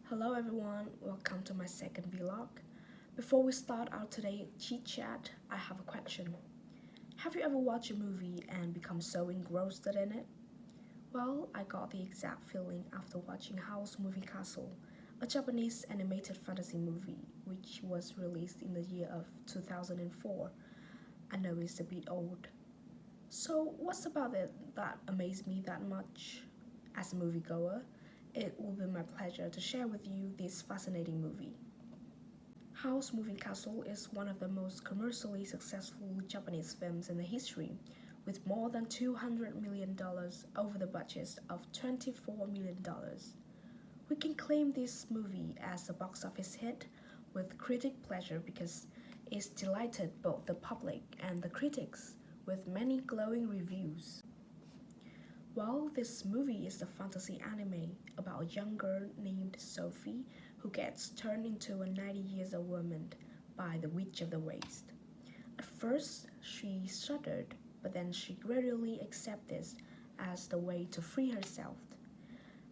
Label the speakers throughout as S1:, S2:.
S1: Hello everyone, welcome to my second vlog. Before we start our today chit chat, I have a question. Have you ever watched a movie and become so engrossed in it? Well, I got the exact feeling after watching House Moving Castle, a Japanese animated fantasy movie which was released in the year of 2004. I know it's a bit old. So, what's about it that amazed me that much? As a moviegoer, it will be my pleasure to share with you this fascinating movie. House Moving Castle is one of the most commercially successful Japanese films in the history, with more than $200 million over the budget of $24 million. We can claim this movie as a box office hit with critic pleasure because it's delighted both the public and the critics with many glowing reviews. Well, this movie is a fantasy anime about a young girl named Sophie who gets turned into a 90-year-old woman by the Witch of the Waste. At first, she shuddered, but then she gradually accepted this as the way to free herself.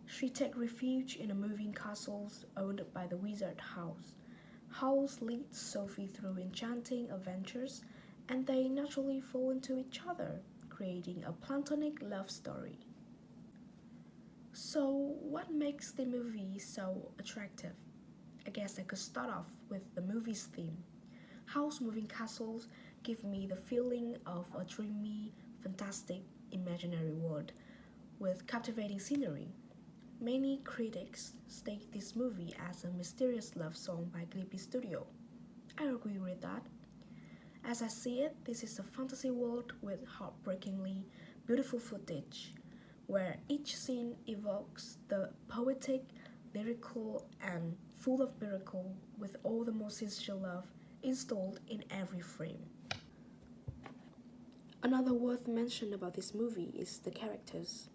S1: She takes refuge in a moving castle owned by the Wizard House. House leads Sophie through enchanting adventures, and they naturally fall into each other, creating a platonic love story. So, what makes the movie so attractive? I guess I could start off with the movie's theme. House Moving Castles give me the feeling of a dreamy, fantastic, imaginary world with captivating scenery. Many critics state this movie as a mysterious love song by Ghibli Studio. I agree with that. As I see it, this is a fantasy world with heartbreakingly beautiful footage, where each scene evokes the poetic, lyrical, and full of miracle with all the most sincere love installed in every frame. Another worth mention about this movie is the characters.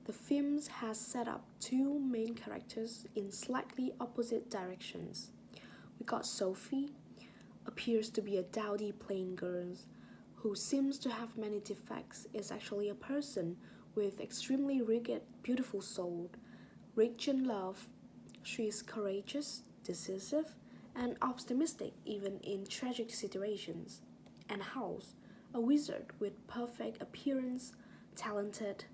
S1: The film has set up two main characters in slightly opposite directions. We got Sophie, appears to be a dowdy plain girl who seems to have many defects, is actually a person with extremely rugged, beautiful soul, rich in love. She is courageous, decisive, and optimistic even in tragic situations. And House, a wizard with perfect appearance, talented,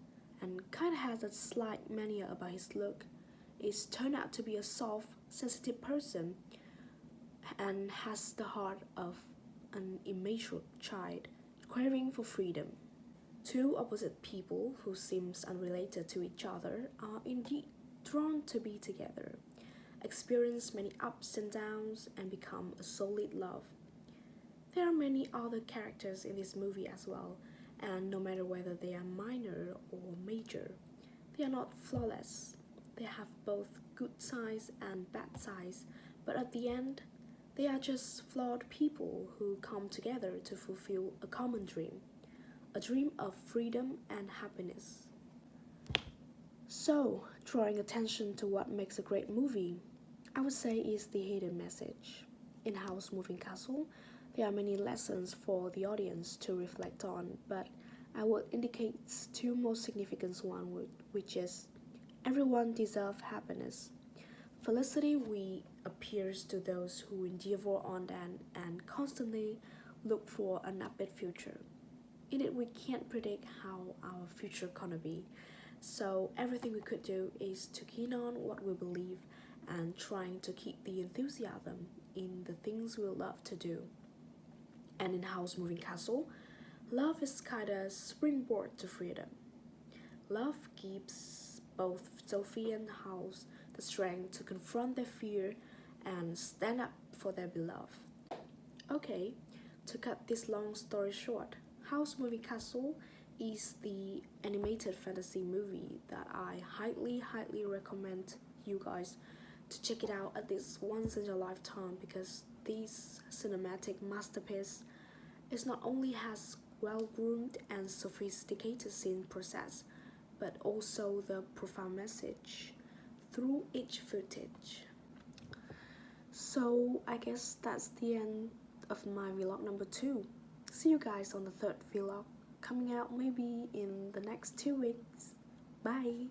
S1: and kinda has a slight mania about his look, is turned out to be a soft, sensitive person and has the heart of an immature child craving for freedom. Two opposite people who seem unrelated to each other are indeed drawn to be together, experience many ups and downs, and become a solid love. There are many other characters in this movie as well, and no matter whether they are minor or major, they are not flawless. They have both good sides and bad sides, but at the end, they are just flawed people who come together to fulfill a common dream, a dream of freedom and happiness. So, drawing attention to what makes a great movie, I would say is the hidden message. In House Moving Castle, there are many lessons for the audience to reflect on, but I would indicate two most significant ones, which is everyone deserves happiness. Felicity we appears to those who endeavor on and constantly look for an upbeat future. In it, we can't predict how our future gonna be, so everything we could do is to keen on what we believe and trying to keep the enthusiasm in the things we love to do. And in House Moving Castle, love is kinda springboard to freedom. Love gives both Sophie and House the strength to confront their fear and stand up for their beloved. Okay, to cut this long story short, House Moving Castle is the animated fantasy movie that I highly recommend you guys to check it out at least once in your lifetime, because this cinematic masterpiece is not only has well-groomed and sophisticated scene process, but also the profound message through each footage. So I guess that's the end of my vlog number 2. See you guys on the third vlog coming out maybe in the next 2 weeks. Bye!